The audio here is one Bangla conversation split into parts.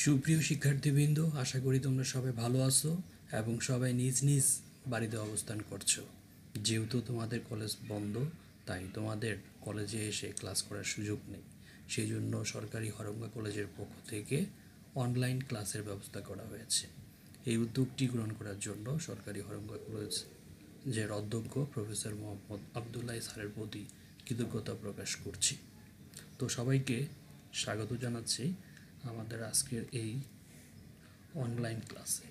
সুপ্রিয় শিক্ষার্থীবৃন্দ, আশা করি তোমরা সবাই ভালো আছো এবং সবাই নিজ নিজ বাড়িতে অবস্থান করছো। যেহেতু তোমাদের কলেজ বন্ধ, তাই তোমাদের কলেজে এসে ক্লাস করার সুযোগ নেই। সেই জন্য সরকারি হরঙ্গা কলেজের পক্ষ থেকে অনলাইন ক্লাসের ব্যবস্থা করা হয়েছে। এই উদ্যোগটি গ্রহণ করার জন্য সরকারি হরঙ্গা কলেজের অধ্যক্ষ প্রফেসর মোহাম্মদ আবদুল্লাহ স্যারের প্রতি কৃতজ্ঞতা প্রকাশ করছি। তো সবাইকে স্বাগত জানাচ্ছি আমাদের আজকের এই অনলাইন ক্লাসে।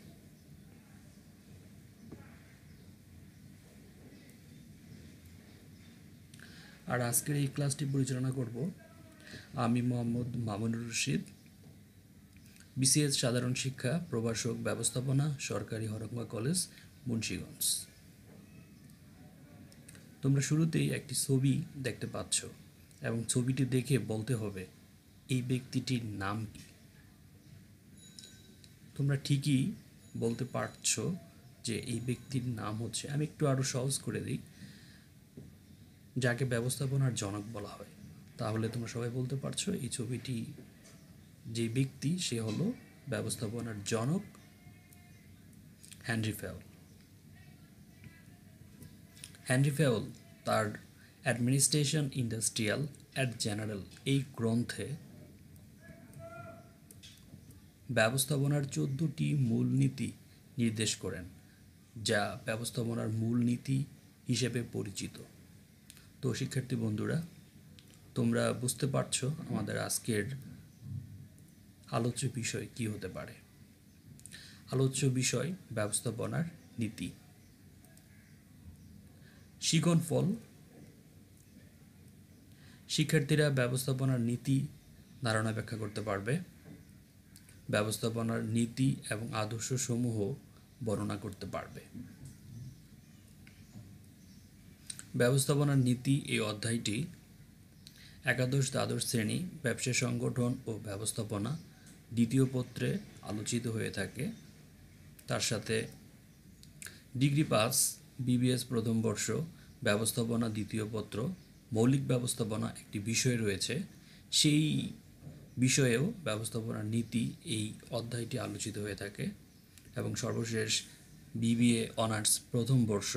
আর আজকের এই ক্লাসটি পরিচালনা করব আমি মোহাম্মদ মামুনুর রশিদ, বিসিএস সাধারণ শিক্ষা প্রভাষক ব্যবস্থাপনা, সরকারি হরঙ্গা কলেজ, মুন্সিগঞ্জ। তোমরা শুরুতেই একটি ছবি দেখতে পাচ্ছ এবং ছবিটি দেখে বলতে হবে এই ব্যক্তিটির নাম কি। তোমরা ঠিকই বলতে পারছো যে এই ব্যক্তির নাম হচ্ছে, আমি একটু আরও সহজ করে দিই, যাকে ব্যবস্থাপনার জনক বলা হয়। তাহলে তোমরা সবাই বলতে পারছো এই ছবিটি যে ব্যক্তি সে হলো ব্যবস্থাপনার জনক হেনরি ফেওল। হেনরি ফেওল তার অ্যাডমিনিস্ট্রেশন ইন্ডাস্ট্রিয়াল অ্যাট জেনারেল এই গ্রন্থে ব্যবস্থাপনার 14টি মূলনীতি নির্দেশ করেন, যা ব্যবস্থাপনার মূলনীতি হিসেবে পরিচিত। তো শিক্ষার্থী বন্ধুরা, তোমরা বুঝতে পারছো আমাদের আজকের আলোচ্য বিষয় কি হতে পারে। আলোচ্য বিষয় ব্যবস্থাপনার নীতি। শিখন ফল। শিক্ষার্থীরা ব্যবস্থাপনার নীতি ধারণা ব্যাখ্যা করতে পারবে। ব্যবস্থাপনার নীতি এবং আদর্শ সমূহ বর্ণনা করতে পারবে। ব্যবস্থাপনার নীতি এই অধ্যায়টি একাদশ দ্বাদশ শ্রেণী ব্যবসা সংগঠন ও ব্যবস্থাপনা দ্বিতীয় পত্রে আলোচিত হয়ে থাকে। তার সাথে ডিগ্রি পাস বিবিএস প্রথম বর্ষ ব্যবস্থাপনা দ্বিতীয় পত্র মৌলিক ব্যবস্থাপনা একটি বিষয় রয়েছে, সেই বিষয়েও ব্যবস্থাপনার নীতি এই অধ্যায়টি আলোচিত হয়ে থাকে। এবং সর্বশেষ বিবিএ অনার্স প্রথম বর্ষ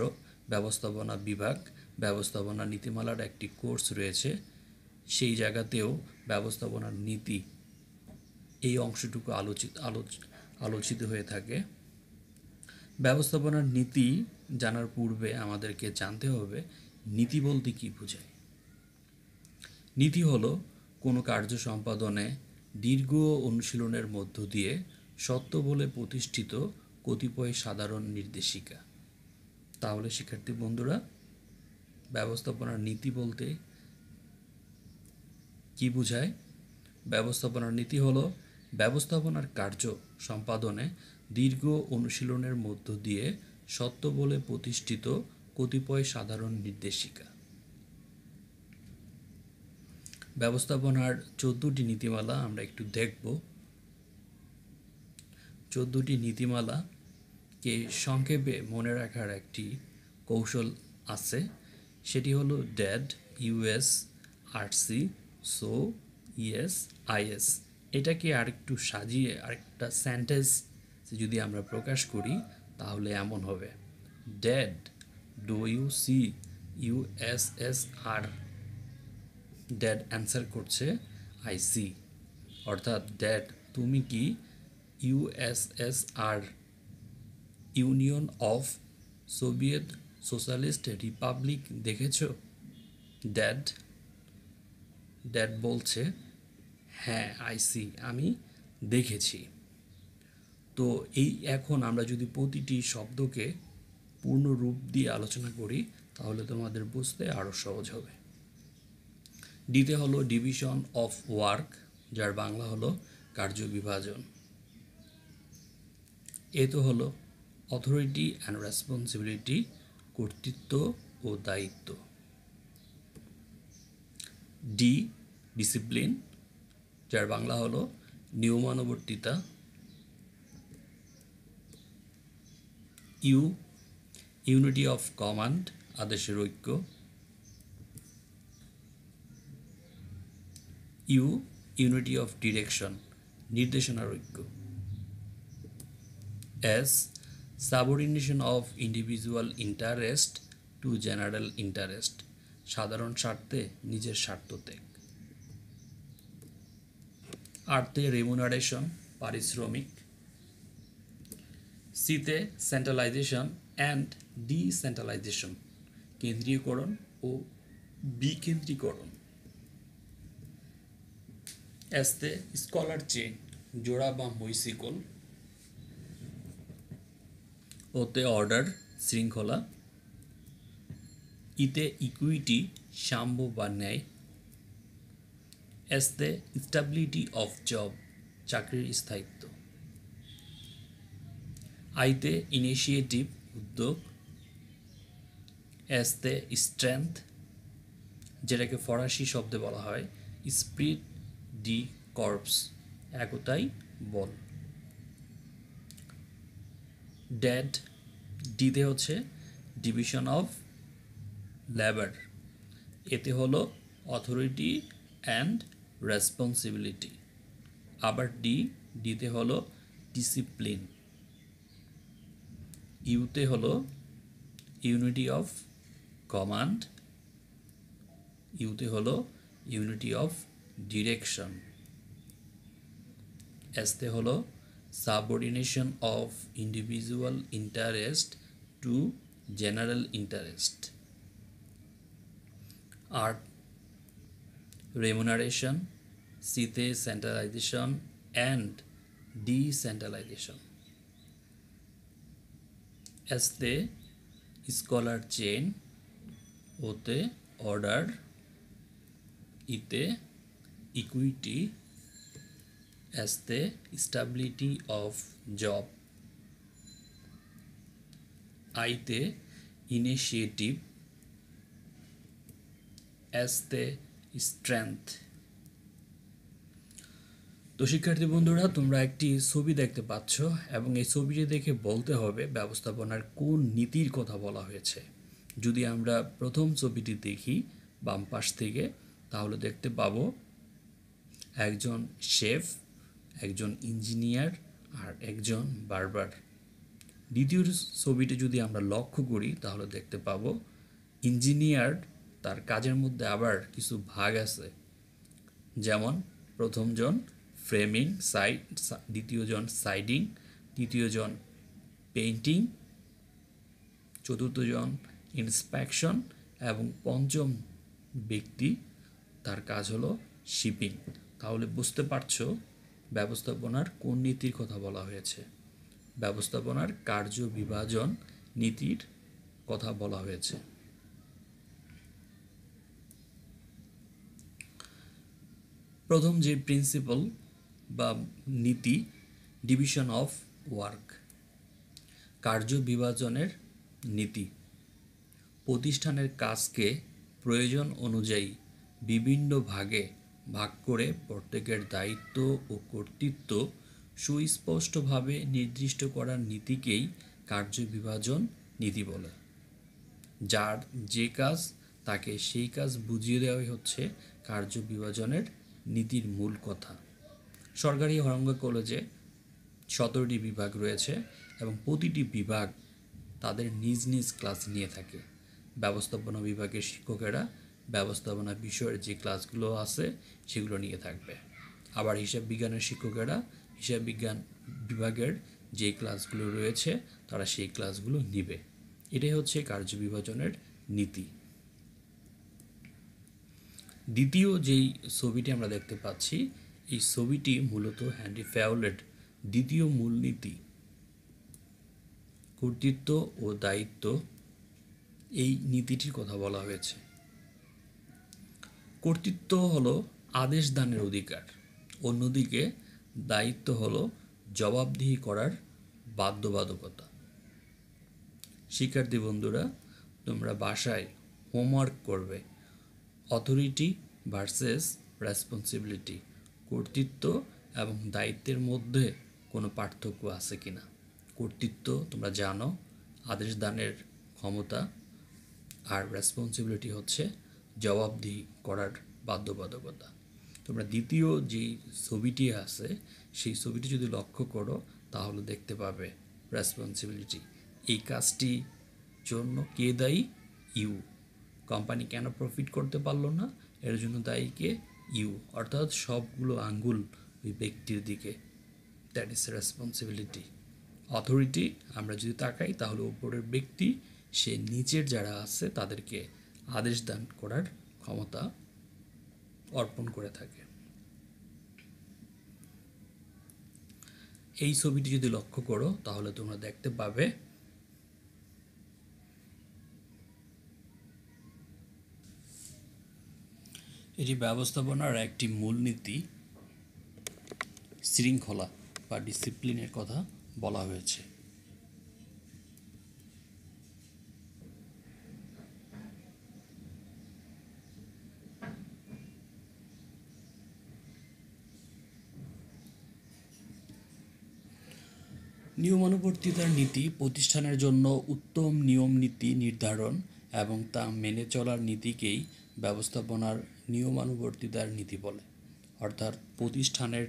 ব্যবস্থাপনা বিভাগ ব্যবস্থাপনা নীতিমালার একটি কোর্স রয়েছে, সেই জায়গাতেও ব্যবস্থাপনার নীতি এই অংশটুকু আলোচিত হয়ে থাকে। ব্যবস্থাপনার নীতি জানার পূর্বে আমাদেরকে জানতে হবে নীতি বলতে কী বোঝায়। নীতি হলো কোনো কার্য সম্পাদনে দীর্ঘ অনুশীলনের মধ্য দিয়ে সত্য বলে প্রতিষ্ঠিত কতিপয় সাধারণ নির্দেশিকা। তাহলে শিক্ষার্থী বন্ধুরা, ব্যবস্থাপনার নীতি বলতে কি বোঝায়? ব্যবস্থাপনার নীতি হলো ব্যবস্থাপনার কার্য সম্পাদনে দীর্ঘ অনুশীলনের মধ্য দিয়ে সত্য বলে প্রতিষ্ঠিত কতিপয় সাধারণ নির্দেশিকা। ব্যবস্থাপনার 14টি নীতিমালা আমরা একটু দেখব। 14টি নীতিমালাকে সংক্ষেপে মনে রাখার একটি কৌশল আছে, সেটি হলো dad, US, RC, so, ES, IS. এটাকে আরেকটু সাজিয়ে আরেকটা সেন্টেন্স যদি আমরা প্রকাশ করি তাহলে এমন হবে, dad, do you see USSR. Dad answer করছে আই সি, অর্থাৎ ড্যাড তুমি কি USSR union of Soviet socialist republic দেখেছো? ড্যাড বলছে হ্যাঁ আই সি, আমি দেখেছি। তো এই এখন আমরা যদি প্রতিটি শব্দকে পূর্ণ রূপ দিয়ে আলোচনা করি তাহলে তোমাদের বুঝতে আরও সহজ হবে। ডিতে হলো ডিভিশন অফ ওয়ার্ক, যার বাংলা হলো কার্য বিভাজন। এ তো হলো অথরিটি অ্যান্ড রেসপন্সিবিলিটি, কর্তৃত্ব ও দায়িত্ব। ডি ডিসিপ্লিন, যার বাংলা হলো নিয়মানুবর্তিতা। ইউ ইউনিটি অফ কমান্ড, আদেশের ঐক্য। ইউ ইউনিটি অফ ডিরেকশন, নির্দেশনার ঐক্য। S subordination of individual interest to general interest, সাধারণ স্বার্থে নিজের স্বার্থ ত্যাগ। আর্থে রেমুনারেশন, পারিশ্রমিক। সিতে সেন্ট্রালাইজেশন অ্যান্ড ডিসেন্ট্রালাইজেশন, কেন্দ্রীয়করণ ও বিকেন্দ্রীকরণ। এসতে স্কলার চেইন, জোড়া বা মৈসিকল। ওতে অর্ডার, শৃঙ্খলা। ইতে ইকুইটি, সাম্য বা ন্যায়। এসতে স্টেবিলিটি অফ জব, চাকরির স্থায়িত্ব। আইতে ইনিশিয়েটিভ, উদ্যোগ। এসতে স্ট্রেংথ, যেটাকে ফরাসি শব্দে বলা হয় স্পিরিট ডি কর্পস, একতাই বল। ডেড, ডিতে হচ্ছে ডিভিশন অফ লেবার, এতে হলো অথরিটি অ্যান্ড রেসপন্সিবিলিটি। আবার ডিতে হলো ডিসিপ্লিন। ইউতে হলো ইউনিটি অফ কমান্ড। ইউতে হলো ইউনিটি অফ ডিরেকশন। এসতে হলো subordination of individual interest to general interest. আর রেমুনারেশন, সিতে সেন্ট্রালাইজেশন অ্যান্ড ডিসেন্ট্রালাইজেশন। এসতে স্কলার চেইন, ওতে অর্ডার, ইতে ইকুইটি। এসতে স্টেবিলিটি অফ জব। আইতে ইনিশিয়েটিভ। এসতে স্ট্রেংথ। তো শিক্ষার্থী বন্ধুরা, তোমরা একটি ছবি দেখতে পাচ্ছ এবং এই ছবিটি দেখে বলতে হবে ব্যবস্থাপনার কোন নীতির কথা বলা হয়েছে। যদি আমরা প্রথম ছবিটি দেখি বাম পাশ থেকে, তাহলে দেখতে পাবো একজন শেফ, একজন ইঞ্জিনিয়ার আর একজন বার্বার। দ্বিতীয় ছবিটি যদি আমরা লক্ষ্য করি তাহলে দেখতে পাবো ইঞ্জিনিয়ার, তার কাজের মধ্যে আবার কিছু ভাগ আছে, যেমন প্রথমজন ফ্রেমিং, দ্বিতীয়জন সাইডিং, তৃতীয়জন পেইন্টিং, চতুর্থজন ইন্সপেকশন এবং পঞ্চম ব্যক্তি তার কাজ হলো শিপিং। তাহলে বুঝতে পারছো ব্যবস্থাপনার কোন নীতির কথা বলা হয়েছে। ব্যবস্থাপনার কার্য বিভাজন নীতির কথা বলা হয়েছে। প্রথম যে প্রিন্সিপাল বা নীতি, ডিভিশন অফ ওয়ার্ক, কার্য বিভাজনের নীতি। প্রতিষ্ঠানের কাজকে প্রয়োজন অনুযায়ী বিভিন্ন ভাগে ভাগ করে প্রত্যেকের দায়িত্ব ও কর্তৃত্ব সুস্পষ্টভাবে নির্দিষ্ট করার নীতিকেই কার্য বিভাজন নীতি বলে। যার যে কাজ তাকে সেই কাজ বুঝিয়ে দেওয়াই হচ্ছে কার্য বিভাজনের নীতির মূল কথা। সরকারি হরঙ্গা কলেজে 17টি বিভাগ রয়েছে এবং প্রতিটি বিভাগ তাদের নিজ নিজ ক্লাস নিয়ে থাকে। ব্যবস্থাপনা বিভাগের শিক্ষকেরা ব্যবস্থাপনা বিষয়ের যে ক্লাসগুলো আছে সেগুলো নিয়ে থাকবে। আবার হিসাব বিজ্ঞানের শিক্ষকেরা হিসাব বিজ্ঞান বিভাগের যে ক্লাসগুলো রয়েছে তারা সেই ক্লাসগুলো নিবে। এটাই হচ্ছে কার্য বিভাজনের নীতি। দ্বিতীয় যেই ছবিটি আমরা দেখতে পাচ্ছি, এই ছবিটি মূলত হেনরি ফ্যাউলেট দ্বিতীয় মূলনীতি, কর্তৃত্ব ও দায়িত্ব, এই নীতিটির কথা বলা হয়েছে। কর্তৃত্ব হলো আদেশ দানের অধিকার, অন্যদিকে দায়িত্ব হলো জবাবদিহি করার বাধ্যবাধকতা। শিক্ষার্থী বন্ধুরা, তোমরা বাসায় হোমওয়ার্ক করবে অথরিটি ভার্সেস রেসপন্সিবিলিটি, কর্তৃত্ব এবং দায়িত্বের মধ্যে কোনো পার্থক্য আছে কিনা। কর্তৃত্ব তোমরা জানো, আদেশ দানের ক্ষমতা, আর রেসপন্সিবিলিটি হচ্ছে জবাবদিহি করার বাধ্যবাধকতা। তো তোমরা দ্বিতীয় যে ছবিটি আছে সেই ছবিটি যদি লক্ষ্য করো তাহলে দেখতে পাবে রেসপন্সিবিলিটি। এই কাজটি জন্য কে দায়ী? ইউ। কোম্পানি কেন প্রফিট করতে পারলো না? এর জন্য দায়ী কে? ইউ। অর্থাৎ সবগুলো আঙ্গুল ওই ব্যক্তির দিকে। That is responsibility. অথরিটি আমরা যদি তাকাই তাহলে উপরের ব্যক্তি, সে নিচের যারা আছে তাদেরকে আদেশ দান করার ক্ষমতা অর্পণ করে থাকে। এই ছবিটি যদি লক্ষ্য করো তাহলে তোমরা দেখতে পাবে এটি ব্যবস্থাপনার একটি মূলনীতি, শৃঙ্খলা বা ডিসিপ্লিনের কথা বলা হয়েছে। নিয়মানুবর্তিতার নীতি প্রতিষ্ঠানের জন্য উত্তম নিয়ম নীতি নির্ধারণ এবং তা মেনে চলার নীতিকেই ব্যবস্থাপনার নিয়মানুবর্তিতার নীতি বলে। অর্থাৎ প্রতিষ্ঠানের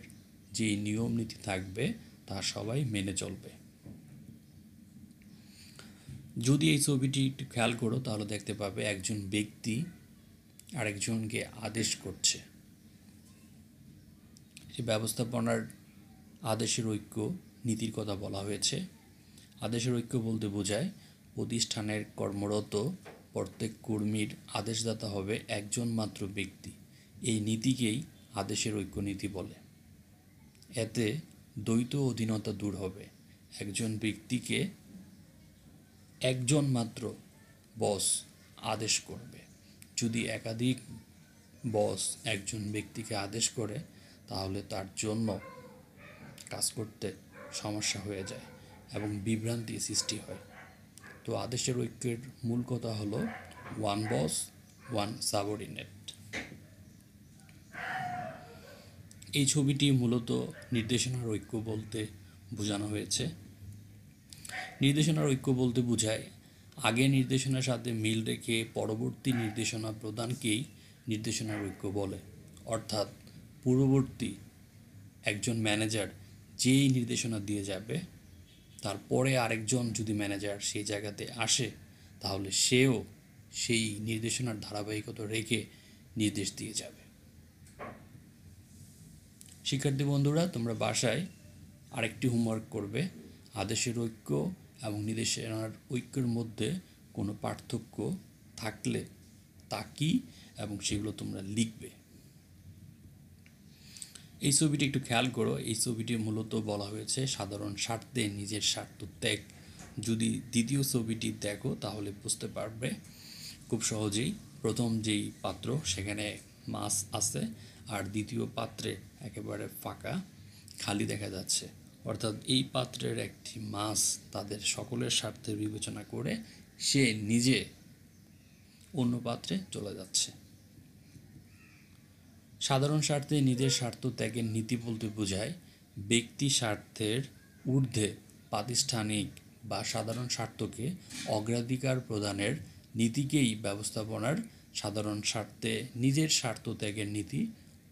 যে নিয়ম নীতি থাকবে তা সবাই মেনে চলবে। যদি এই ছবিটি একটু খেয়াল করো তাহলে দেখতে পাবে একজন ব্যক্তি আরেকজনকে আদেশ করছে। ব্যবস্থাপনার আদেশের ঐক্য নীতির কথা বলা হয়েছে। আদেশের ঐক্য বলতে বোঝায় প্রতিষ্ঠানের কর্মরত প্রত্যেক কর্মীর আদেশদাতা হবে একজন মাত্র ব্যক্তি। এই নীতিকেই আদেশের ঐক্য নীতি বলে। এতে দ্বৈত অধীনতা দূর হবে। একজন ব্যক্তিকে একজন মাত্র বস আদেশ করবে। যদি একাধিক বস একজন ব্যক্তিকে আদেশ করে তাহলে তার জন্য কাজ করতে সমস্যা হয়ে যায় এবং বিভ্রান্তি সৃষ্টি হয়। তো আদেশের ঐক্যের মূল কথা হলো ওয়ান বস ওয়ান সাবঅর্ডিনেট। এই ছবিটি মূলত নির্দেশনার ঐক্য বলতে বোঝানো হয়েছে। নির্দেশনার ঐক্য বলতে বোঝায় আগে নির্দেশনার সাথে মিল রেখে পরবর্তী নির্দেশনা প্রদানকেই নির্দেশনার ঐক্য বলে। অর্থাৎ পূর্ববর্তী একজন ম্যানেজার যেই নির্দেশনা দিয়ে যাবে তারপরে আরেকজন যদি ম্যানেজার সেই জায়গাতে আসে তাহলে সেও সেই নির্দেশনার ধারাবাহিকতা রেখে নির্দেশ দিয়ে যাবে। শিক্ষার্থী বন্ধুরা, তোমরা বাসায় আরেকটি হোমওয়ার্ক করবে। আদেশের ঐক্য এবং নির্দেশনার ঐক্যের মধ্যে কোনো পার্থক্য থাকলে তা কী এবং সেগুলো তোমরা লিখবে। এই ছবিটি একটু খেয়াল করো। এই ছবিটি মূলত বলা হয়েছে সাধারণ স্বার্থে নিজের স্বার্থ ত্যাগ। যদি দ্বিতীয় ছবিটি দেখো তাহলে বুঝতে পারবে খুব সহজেই। প্রথম যেই পাত্র সেখানে মাছ আছে আর দ্বিতীয় পাত্রে একেবারে ফাঁকা খালি দেখা যাচ্ছে। অর্থাৎ এই পাত্রের একটি মাছ তাদের সকলের স্বার্থের বিবেচনা করে সে নিজে অন্য পাত্রে চলে যাচ্ছে। সাধারণ স্বার্থে নিজের স্বার্থ ত্যাগের নীতি বলতে বোঝায় ব্যক্তি স্বার্থের ঊর্ধ্বে প্রাতিষ্ঠানিক বা সাধারণ স্বার্থকে অগ্রাধিকার প্রদানের নীতিকেই ব্যবস্থাপনার সাধারণ স্বার্থে নিজের স্বার্থ ত্যাগের নীতি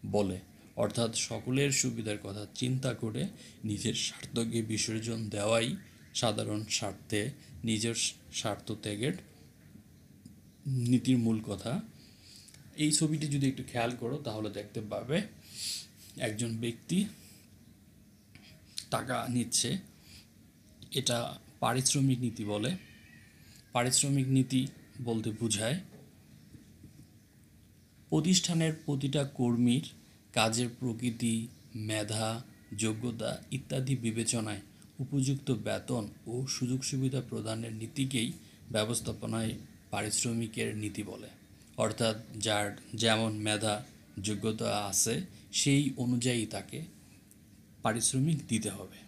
বলে। অর্থাৎ সকলের সুবিধার কথা চিন্তা করে নিজের স্বার্থকে বিসর্জন দেওয়াই সাধারণ স্বার্থে নিজের স্বার্থ ত্যাগের নীতির মূল কথা। এই ছবিটি যদি একটু খেয়াল করো তাহলে দেখতে পাবে একজন ব্যক্তি টাকা নিচ্ছে। এটা পারিশ্রমিক নীতি বলে। পারিশ্রমিক নীতি বলতে বোঝায় প্রতিষ্ঠানের প্রতিটা কর্মীর কাজের প্রকৃতি, মেধা, যোগ্যতা ইত্যাদি বিবেচনায় উপযুক্ত বেতন ও সুযোগ সুবিধা প্রদানের নীতিকেই ব্যবস্থাপনায় পারিশ্রমিকের নীতি বলে। অর্থাৎ যার যেমন মেধা যোগ্যতা আছে সেই অনুযায়ী তাকে পারিশ্রমিক দিতে হবে।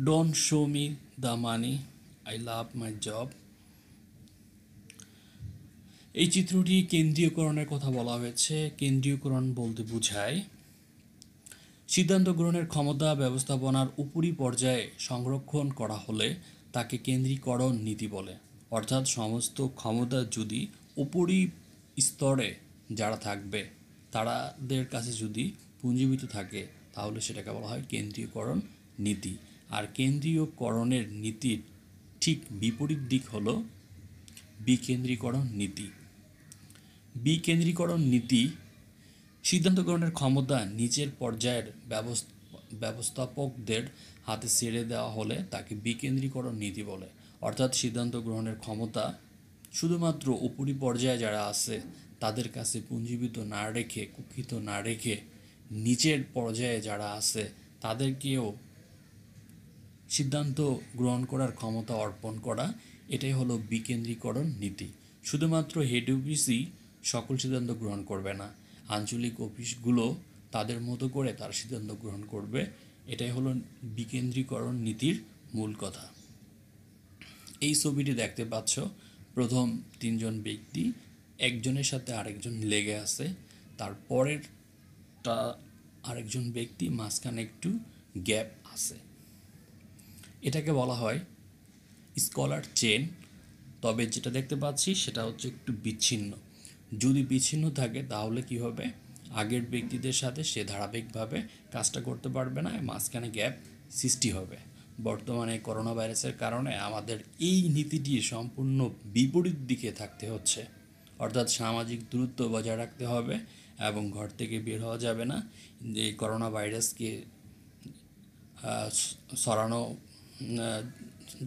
Don't show me the money, I love my job. এই চিত্রটি কেন্দ্রীয়করণের কথা বলা হয়েছে। কেন্দ্রীয়করণ বলতে বোঝায় সিদ্ধান্ত গ্রহণের ক্ষমতা ব্যবস্থাপনার উপরি পর্যায়ে সংরক্ষণ করা হলে তাকে কেন্দ্রীকরণ নীতি বলে। অর্থাৎ সমস্ত ক্ষমতা যদি উপরি স্তরে যারা থাকবে তাদের কাছে যদি পুঞ্জীভূত থাকে তাহলে সেটাকে বলা হয় কেন্দ্রীয়করণ নীতি। আর কেন্দ্রীয়করণের নীতির ঠিক বিপরীত দিক হলো বিকেন্দ্রীকরণ নীতি। বিকেন্দ্রীকরণ নীতি সিদ্ধান্ত গ্রহণের ক্ষমতা নিচের পর্যায়ের ব্যবস্থাপকদের হাতে ছেড়ে দেওয়া হলে তাকে বিকেন্দ্রীকরণ নীতি বলে। অর্থাৎ সিদ্ধান্ত গ্রহণের ক্ষমতা শুধুমাত্র উপরি পর্যায়ে যারা আছে তাদের কাছে পুঞ্জীভূত না রেখে, কুক্ষিত না রেখে নিচের পর্যায়ে যারা আছে তাদেরকেও সিদ্ধান্ত গ্রহণ করার ক্ষমতা অর্পণ করা, এটাই হলো বিকেন্দ্রীকরণ নীতি। শুধুমাত্র হেড অফিসই সকল সিদ্ধান্ত গ্রহণ করবে না, আঞ্চলিক অফিসগুলো তাদের মতো করে তার সিদ্ধান্ত গ্রহণ করবে। এটাই হলো বিকেন্দ্রীকরণ নীতির মূল কথা। এই ছবিটি দেখতে পাচ্ছ, প্রথম তিনজন ব্যক্তি একজনের সাথে আরেকজন লেগে আছে, তারপরেরটা আরেকজন ব্যক্তি মাঝখানে একটু গ্যাপ আছে। এটাকে বলা হয় স্কলার চেন। তবে যেটা দেখতে পাচ্ছি সেটা হচ্ছে একটু বিচ্ছিন্ন। যদি বিচ্ছিন্ন থাকে তাহলে কি হবে, আগের ব্যক্তিদের সাথে সে ধারাবাহিকভাবে কাজটা করতে পারবে না, মাঝখানে গ্যাপ সৃষ্টি হবে। বর্তমানে করোনা ভাইরাসের কারণে আমাদের এই নীতিটি সম্পূর্ণ বিপরীত দিকে থাকতে হচ্ছে। অর্থাৎ সামাজিক দূরত্ব বজায় রাখতে হবে এবং ঘর থেকে বের হওয়া যাবে না। যে করোনা ভাইরাসকে ছড়ানো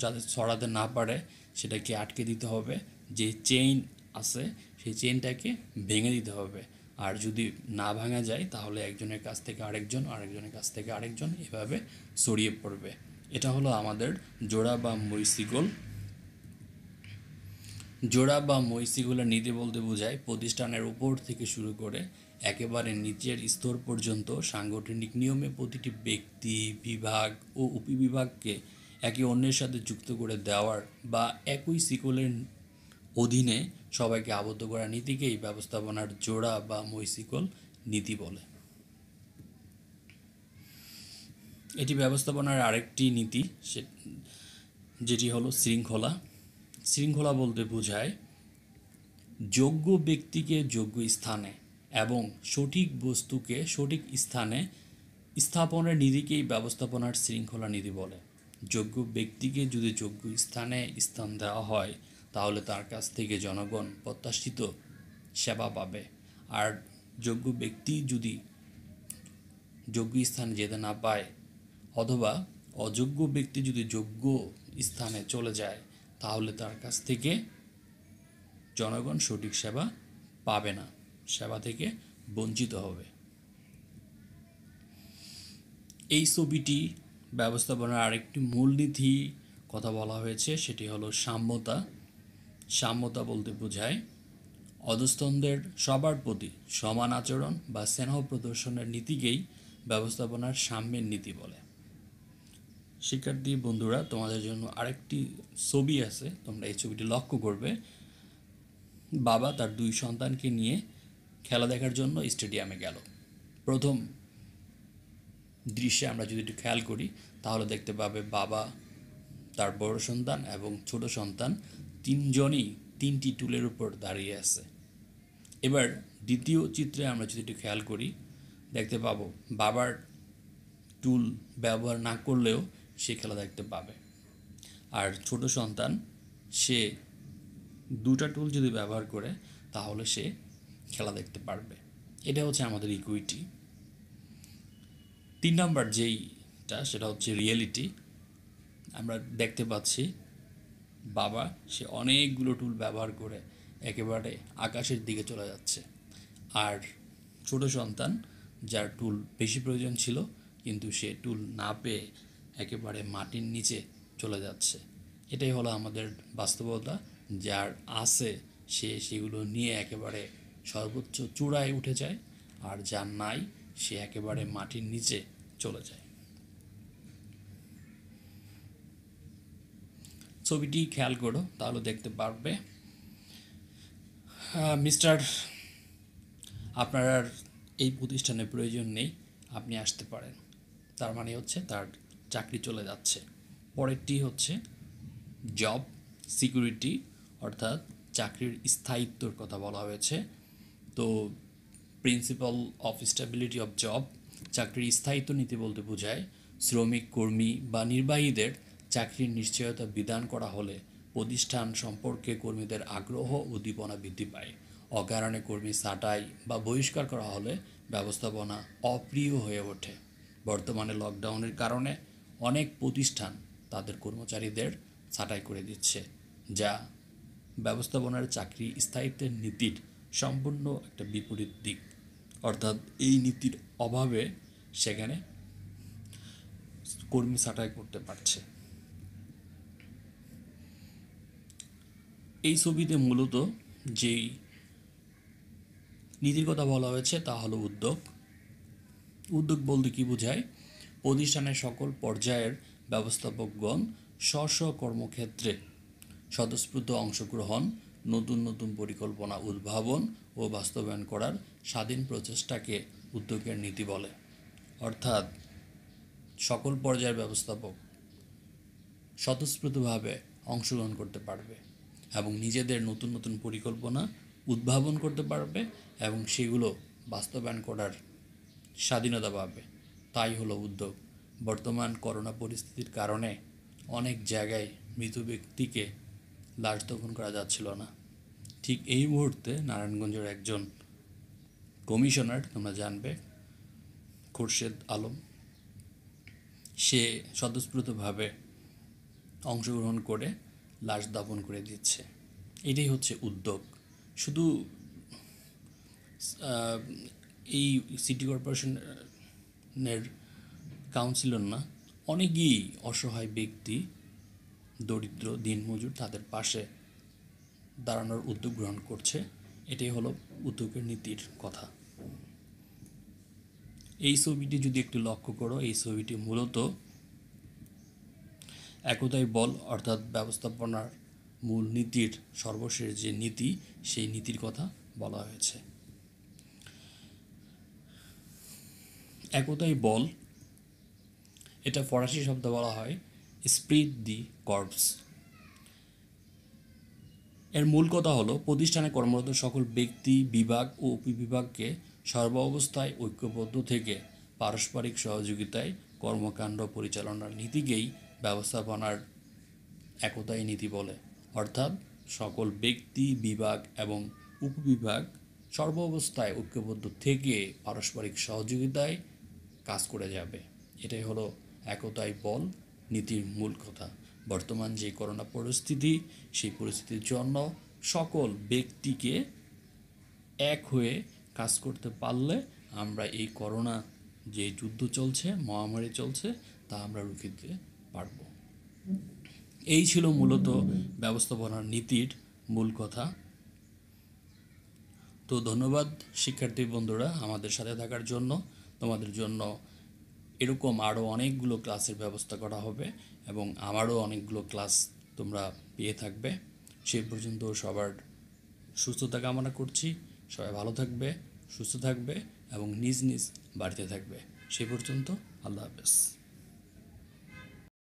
যাতে ছড়াতে না পারে সেটাকে আটকে দিতে হবে। যে চেইন আছে সেই চেইনটাকে ভেঙে দিতে হবে। আর যদি না ভাঙা যায় তাহলে একজনের কাছ থেকে আরেকজন, আরেকজনের কাছ থেকে আরেকজন, এভাবে ছড়িয়ে পড়বে। এটা হলো আমাদের জোড়া বা মৈশিকল। জোড়া বা মৈশিকলের নীতি বলতে বোঝায় প্রতিষ্ঠানের উপর থেকে শুরু করে একেবারে নিচের স্তর পর্যন্ত সাংগঠনিক নিয়মে প্রতিটি ব্যক্তি, বিভাগ ও উপবিভাগকে একে অন্যের সাথে যুক্ত করে দেওয়ার বা একই শিকলের অধীনে সবাইকে আবদ্ধ করার নীতিকেই ব্যবস্থাপনার জোড়া বা মৈশিকল নীতি বলে। এটি ব্যবস্থাপনার আরেকটি নীতি, যেটি হলো শৃঙ্খলা। শৃঙ্খলা বলতে বোঝায় যোগ্য ব্যক্তিকে যোগ্য স্থানে এবং সঠিক বস্তুকে সঠিক স্থানে স্থাপনের নীতিকেই ব্যবস্থাপনার শৃঙ্খলা নীতি বলে। যোগ্য ব্যক্তিকে যদি যোগ্য স্থানে স্থান দেওয়া হয় তাহলে তার কাছ থেকে জনগণ প্রত্যাশিত সেবা পাবে। আর যোগ্য ব্যক্তি যদি যোগ্য স্থানে যেতে না পায় অথবা অযোগ্য ব্যক্তি যদি যোগ্য স্থানে চলে যায় তাহলে তার কাছ থেকে জনগণ সঠিক সেবা পাবে না, সেবা থেকে বঞ্চিত হবে। এই ছবিটি ব্যবস্থাপনার আরেকটি মূলনীতি কথা বলা হয়েছে, সেটি হলো সাম্যতা। সাম্যতা বলতে বোঝায় অধস্তনদের সবার প্রতি সমান আচরণ বা স্নেহ প্রদর্শনের নীতিকেই ব্যবস্থাপনার সাম্যের নীতি বলে। শিক্ষার্থী বন্ধুরা, তোমাদের জন্য আরেকটি ছবি আছে, তোমরা এই ছবিটি লক্ষ্য করবে। বাবা তার দুই সন্তানকে নিয়ে খেলা দেখার জন্য স্টেডিয়ামে গেল। প্রথম দৃশ্যে আমরা যদি একটু খেয়াল করি তাহলে দেখতে পাবে বাবা, তার বড় সন্তান এবং ছোট সন্তান তিনজনই তিনটি টুলের উপর দাঁড়িয়ে আছে। এবার দ্বিতীয় চিত্রে আমরা যদি একটু খেয়াল করি দেখতে পাবো বাবার টুল ব্যবহার না করলেও সে খেলা দেখতে পাবে, আর ছোট সন্তান সে দুটা টুল যদি ব্যবহার করে তাহলে সে খেলা দেখতে পারবে। এটা হচ্ছে আমাদের ইকুইটি। 3 নম্বর যেইটা সেটা হচ্ছে রিয়েলিটি। আমরা দেখতে পাচ্ছি বাবা সে অনেকগুলো টুল ব্যবহার করে একেবারে আকাশের দিকে চলে যাচ্ছে, আর ছোট সন্তান যার টুল বেশি প্রয়োজন ছিল কিন্তু সে টুল না পেয়ে একেবারে মাটির নিচে চলে যাচ্ছে। এটাই হলো আমাদের বাস্তবতা। যার আছে সে সেগুলো নিয়ে একেবারে সর্বোচ্চ চূড়ায় উঠে যায়, আর যার নাই সে একেবারে মাটির নিচে চলে যায়। ছবিটি খেয়াল করো তাহলে দেখতে পারবে মিস্টার, আপনার আর এই প্রতিষ্ঠানের প্রয়োজন নেই, আপনি আসতে পারেন। তার মানে হচ্ছে তার চাকরি চলে যাচ্ছে। পরেরটি হচ্ছে জব সিকিউরিটি, অর্থাৎ চাকরির স্থায়িত্বর কথা বলা হয়েছে। তো principal of stability of job, চাকরির স্থায়িত্ব নীতি বলতে বোঝায় শ্রমিক, কর্মী বা নির্বাহীদের চাকরির নিশ্চয়তা বিধান করা হলে প্রতিষ্ঠান সম্পর্কে কর্মীদের আগ্রহ উদ্দীপনা বৃদ্ধি পায়। অকারণে কর্মী ছাঁটাই বা বহিষ্কার করা হলে ব্যবস্থাপনা অপ্রিয় হয়ে ওঠে। বর্তমানে লকডাউনের কারণে অনেক প্রতিষ্ঠান তাদের কর্মচারীদের ছাঁটাই করে দিচ্ছে, যা ব্যবস্থাপনার চাকরি স্থায়িত্বের নীতির সম্পূর্ণ একটা বিপরীত দিক। অর্থাৎ এই নীতির অভাবে সেখানে কর্মী ছাঁটাই করতে পারছে। এই ছবিতে মূলত যেই নীতির কথা বলা হয়েছে তা হলো উদ্যোগ। উদ্যোগ বলতে কি বোঝায়? প্রতিষ্ঠানের সকল পর্যায়ের ব্যবস্থাপকগণ স্ব স্ব কর্মক্ষেত্রে স্বতঃস্ফূর্ত অংশগ্রহণ, নতুন নতুন পরিকল্পনা উদ্ভাবন ও বাস্তবায়ন করার স্বাধীন প্রচেষ্টাকে উদ্যোগের নীতি বলে। অর্থাৎ সকল পর্যায়ের ব্যবস্থাপক স্বতঃস্ফূর্তভাবে অংশগ্রহণ করতে পারবে এবং নিজেদের নতুন নতুন পরিকল্পনা উদ্ভাবন করতে পারবে এবং সেগুলো বাস্তবায়ন করার স্বাধীনতা পাবে। তাই হলো উদ্যোগ। বর্তমান করোনা পরিস্থিতির কারণে অনেক জায়গায় মৃত ব্যক্তিকে লাশ দাফন করা যাচ্ছিল না। ঠিক এই মুহূর্তে নারায়ণগঞ্জের একজন কমিশনার, তোমরা জানবে, খোরশেদ আলম, সে স্বতঃস্ফূর্তভাবে অংশগ্রহণ করে লাশ দাফন করে দিচ্ছে। এটাই হচ্ছে উদ্যোগ। শুধু এই সিটি কর্পোরেশনের কাউন্সিলর না, অনেকেই অসহায় ব্যক্তি, দরিদ্র, দিনমজুর, তাদের পাশে দাঁড়ানোর উদ্যোগ গ্রহণ করছে। এটাই হলো উদ্যোগের নীতির কথা। এই ছবিটি যদি একটু লক্ষ্য করো, এই ছবিটি মূলত একতাই বল অর্থাৎ ব্যবস্থাপনার মূল নীতির সর্বশেষ যে নীতি, সেই নীতির কথা বলা হয়েছে। একতাই বল, এটা ফরাসি শব্দ বলা হয় স্প্রিট দি কর্পস। এর মূল কথা হলো প্রতিষ্ঠানে কর্মরত সকল ব্যক্তি, বিভাগ ও উপবিভাগকে সর্বাবস্থায় ঐক্যবদ্ধ থেকে পারস্পরিক সহযোগিতায় কর্মকাণ্ড পরিচালনার নীতিকেই ব্যবস্থাপনার একতাই নীতি বলে। অর্থাৎ সকল ব্যক্তি, বিভাগ এবং উপবিভাগ সর্বাবস্থায় ঐক্যবদ্ধ থেকে পারস্পরিক সহযোগিতায় কাজ করে যাবে। এটাই হলো একতাই বল নীতির মূল কথা। বর্তমান যে করোনা পরিস্থিতি, সেই পরিস্থিতির জন্য সকল ব্যক্তিকে এক হয়ে কাজ করতে পারলে আমরা এই করোনা যে যুদ্ধ চলছে, মহামারী চলছে, তা আমরা রুখে দিতে পারব। এই ছিল মূলত ব্যবস্থাপনার নীতির মূল কথা। তো ধন্যবাদ শিক্ষার্থী বন্ধুরা আমাদের সাথে থাকার জন্য। তোমাদের জন্য এরকম আরও অনেকগুলো ক্লাসের ব্যবস্থা করা হবে এবং আমারও অনেকগুলো ক্লাস তোমরা পেয়ে থাকবে। সেই পর্যন্ত সবার সুস্থতা কামনা করছি। সবাই ভালো থাকবে, সুস্থ থাকবে এবং নিজ নিজ বাড়িতে থাকবে। সেই পর্যন্ত আল্লাহ হাফেজ।